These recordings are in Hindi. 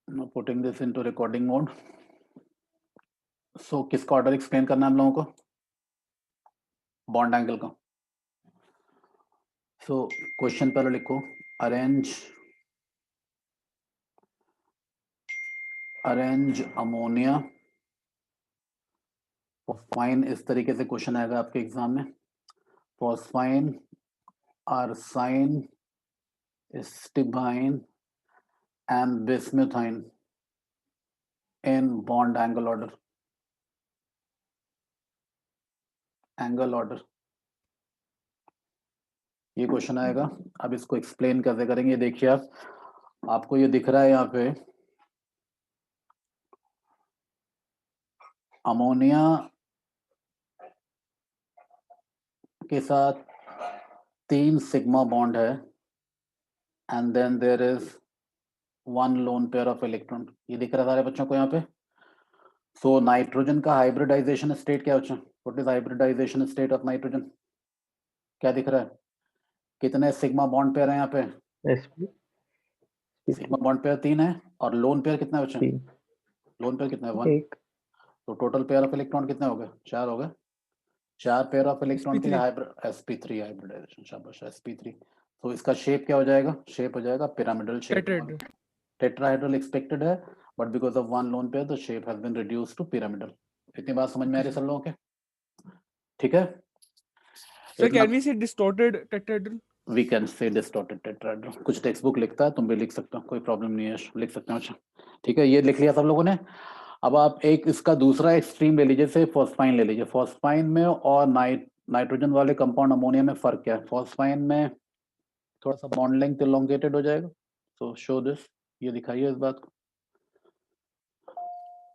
Now putting this into recording mode. So किसका ऑर्डर एक्सप्लेन करना है हम लोगों को? बॉन्ड एंगल का. So क्वेश्चन पहले लिखो. Arrange ammonia phosphine. इस तरीके से क्वेश्चन आएगा आपके एग्जाम में. Phosphine, arsine, stibine and bismuthine in bond angle order. Angle order ये क्वेश्चन आएगा. अब इसको एक्सप्लेन कैसे करेंगे देखिए. आपको ये दिख रहा है यहाँ पे अमोनिया के साथ 3 सिग्मा बॉन्ड है and then there is 1 lone pair of electron. ये दिख रहा है सारे बच्चों को यहाँ पे. सो नाइट्रोजन का हाइब्रिडाइजेशन स्टेट क्या बच्चों? What is hybridisation state of nitrogen? क्या दिख रहा है? कितने सिग्मा बॉन्ड पेयर है यहाँ पे? सिग्मा बॉन्ड पेयर 3 है. और लोन पेयर कितना है बच्चों? लोन पेयर कितना है? 1. तो टोटल पेयर ऑफ इलेक्ट्रॉन कितने हो गए? 4 हो गए. 4 पेयर ऑफ इलेक्ट्रॉन के लिए sp3 हाइब्रिडाइजेशन. शाबाश, sp3. तो इसका शेप क्या हो जाएगा? शेप हो जाएगा पिरामिडल शेप. टेट्राहेड्रल एक्सपेक्टेड है but because of 1 lone pair the shape has been reduced to pyramidal. इतनी बात समझ में आ रही है सब लोगों के? ठीक है. Sir can we say distorted tetrahedral? We can say distorted tetrahedral. कुछ टेक्स्ट बुक लिखता है, तुम भी लिख सकते हो, कोई प्रॉब्लम नहीं है, लिख सकते हो. अच्छा ठीक है, ये लिख लिया सब लोगों ने. अब आप एक इसका दूसरा एक्सट्रीम ले लीजिए, से फॉस्फाइन ले लीजिए. फॉस्फाइन में और नाइट्रोजन वाले कंपाउंड अमोनिया में फर्क क्या है? फॉस्फाइन में थोड़ा सा बॉन्ड लेंथ इलोंगेटेड हो जाएगा. So show this. ये दिखाइए इस बात को.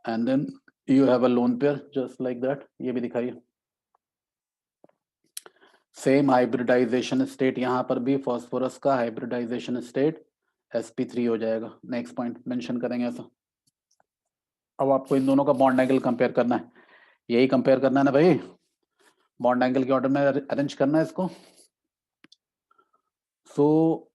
And then you have a lone pair just like that. ये भी दिखाइए. सेम हाइब्रिडाइजेशन स्टेट यहाँ पर भी. फॉस्फोरस का हाइब्रिडाइजेशन स्टेट sp3 हो जाएगा. नेक्स्ट पॉइंट मेंशन करेंगे ऐसा. अब आपको इन दोनों का बॉन्ड एंगल कंपेयर करना है. यही कंपेयर करना है ना भाई. बॉन्ड एंगल के ऑर्डर में अरेंज करना है इसको. सो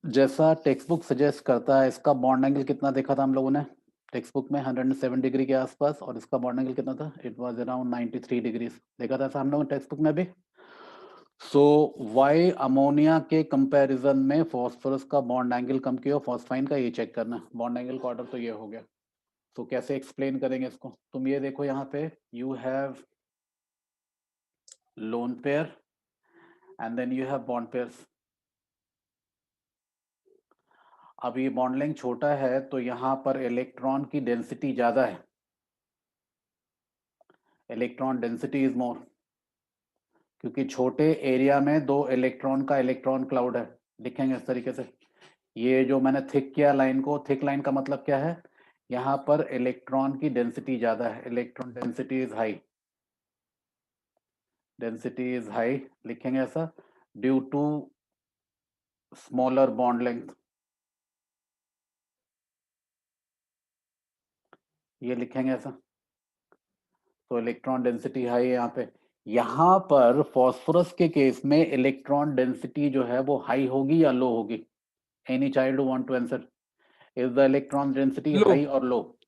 जैसा टेक्स्ट बुक सजेस्ट करता है, इसका बॉन्ड एंगल कितना देखा था हम लोगों ने टेक्स्ट बुक में? 107 डिग्री के आसपास. और इसका बॉन्ड एंगल कितना था? इट वाज अराउंड 93 डिग्री देखा था हम लोगों ने टेक्स्ट बुक में भी. सो वाई अमोनिया के कंपैरिजन में फॉस्फोरस का बॉन्ड एंगल कम किया, फॉस्फाइन का ये चेक करना. बॉन्ड एंगल का ऑर्डर तो ये हो गया. तो कैसे एक्सप्लेन करेंगे इसको? तुम ये देखो यहाँ पे you have lone pair and then you have bond pairs. अब ये बॉन्ड लेंथ छोटा है तो यहाँ पर इलेक्ट्रॉन की डेंसिटी ज्यादा है. इलेक्ट्रॉन डेंसिटी इज मोर, क्योंकि छोटे एरिया में 2 इलेक्ट्रॉन का इलेक्ट्रॉन क्लाउड है. लिखेंगे इस तरीके से. ये जो मैंने थिक किया लाइन को, थिक लाइन का मतलब क्या है? यहाँ पर इलेक्ट्रॉन की डेंसिटी ज्यादा है. Electron density is high. Density is high लिखेंगे ऐसा due to smaller bond length. ये लिखेंगे ऐसा. तो इलेक्ट्रॉन डेंसिटी हाई है यहाँ पे. यहाँ पर फॉस्फोरस के केस में इलेक्ट्रॉन डेंसिटी जो है वो हाई होगी या लो होगी? Any child who want to answer. Is the electron density high और low?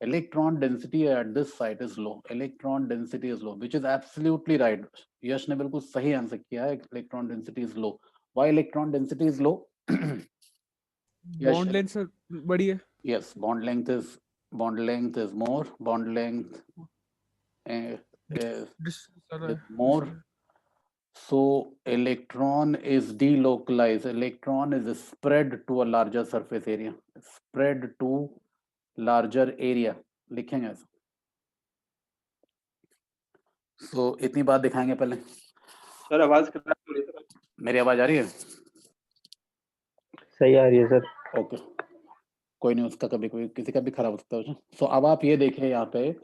Electron density at this site is low. Electron density is low, which is absolutely right. यश ने बिल्कुल सही आंसर किया है. Electron density is low. Why electron density is low? Bond length बड़ी है. Yes, bond length is more. Bond length is more. So electron is delocalized. Electron is spread to a larger surface area. Spread to larger area. लिखेंगे ऐसा. तो इतनी बात दिखाएंगे पहले. सर आवाज खराब हो रही है. मेरी आवाज आ रही है? सही आ रही है सर. ओके, कोई नहीं, उसका कभी कोई किसी का भी खराब हो सकता है. सो अब आप ये देखें यहाँ पे,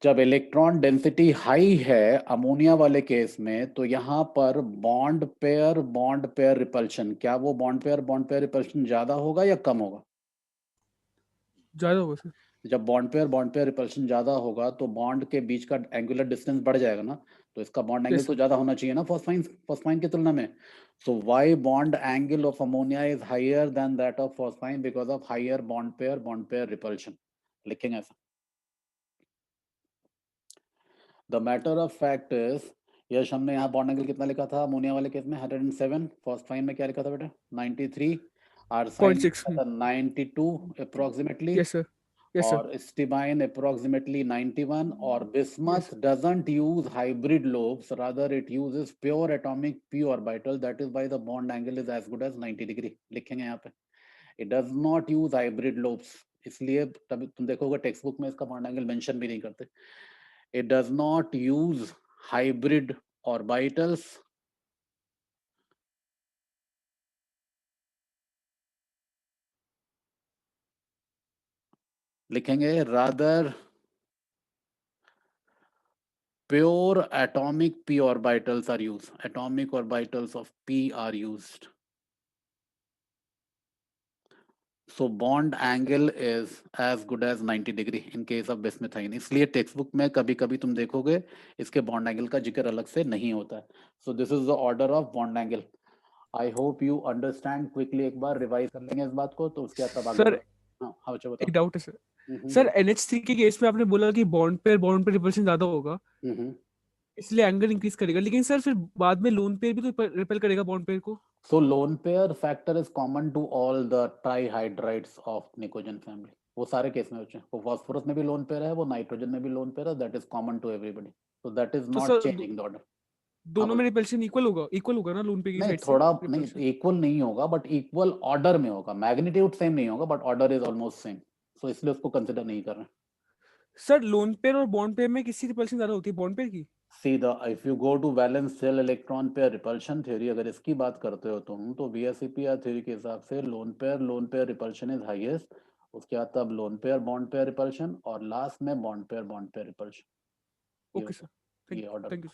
जब इलेक्ट्रॉन डेंसिटी हाई है अमोनिया वाले केस में, तो यहाँ पर बॉन्ड पेयर रिपल्शन, क्या वो बॉन्ड पेयर रिपल्शन ज्यादा होगा या कम होगा? ज्यादा होगा सर. जब बॉन्ड पेयर रिपल्शन ज्यादा होगा तो बॉन्ड के बीच का एंगुलर डिस्टेंस बढ़ जाएगा ना, तो इसका बॉन्ड एंगल Yes, तो sir. ज्यादा होना चाहिए ना फॉस्फाइन की तुलना में. So why bond angle of ammonia is higher than that of phosphine? Because of higher bond pair repulsion. लिखेंगे ऐसा. The matter of fact is, yes हमने यहाँ बॉन्ड एंगल कितना लिखा था अमोनिया वाले केस में? 107. फॉस्फाइन में क्या लिखा था बेटा? 93. आर्साइन में 0.6. लिखा था 92 approximately. Yes, sir. Yes, sir. और स्टीबाइन approximately 91. और bismuth Yes. doesn't use hybrid lobes, rather it uses pure atomic p orbital. That is why the bond angle is as good as 90 degree. लिखेंगे यहाँ पे. It does not use hybrid lobes. इसलिए तभी तुम देखोगे टेक्स्ट बुक में इसका बॉन्ड एंगल मेंशन भी नहीं करते. It does not use hybrid orbitals. लिखेंगे rather pure atomic p orbitals are used. Atomic orbitals of p are used. So bond angle is as good as 90 degree in case of bismuthine. इसलिए टेक्स्ट बुक में कभी कभी तुम देखोगे इसके बॉन्ड एंगल का जिक्र अलग से नहीं होता है. So this is the order of bond angle. I hope you understand. Quickly एक बार रिवाइज कर लेंगे इस बात को, तो उसके बाद तब आगे Sir, बढ़ो. हाँ हाँ बच्चों एक बताओ. डाउट है सर. सर NH3 के केस में आपने बोला कि बॉन्ड पे रिपल्शन ज्यादा होगा, इसलिए एंगल इंक्रीज करेगा, लेकिन सर फिर बाद में लोन पेयर भी तो रिपेल करेगा बॉन्ड पेयर को. So lone pair factor is common to all the trihydrides of Nicogen family. वो सारे केस में बच्चे. वो फॉस्फोरस में भी लोन पेयर है, वो नाइट्रोजन में भी लोन पेयर है. That is common to everybody. So that is तो not sir changing the order. दोनों में रिपल्शन इक्वल होगा ना लोन पे की नहीं, साइड से थोड़ा नहीं, रिपल्शन. इक्वल नहीं होगा, बट इक्वल ऑर्डर में होगा. मैग्नीट्यूड सेम नहीं होगा, but order is almost same. So इसलिए उसको कंसिडर नहीं कर रहे. सर लोन पेयर और बॉन्ड पेयर में किसकी रिपल्शन ज्यादा होती है, बॉन्ड पेयर की? See the if you go to valence shell electron pair repulsion theory, अगर इसकी बात करते हो तुम, तो VSEPR थ्योरी के हिसाब से lone pair repulsion is highest. उसके बाद तब lone pair bond pair repulsion, और लास्ट में bond pair repulsion. Okay sir, ये ऑर्डर. Thank you.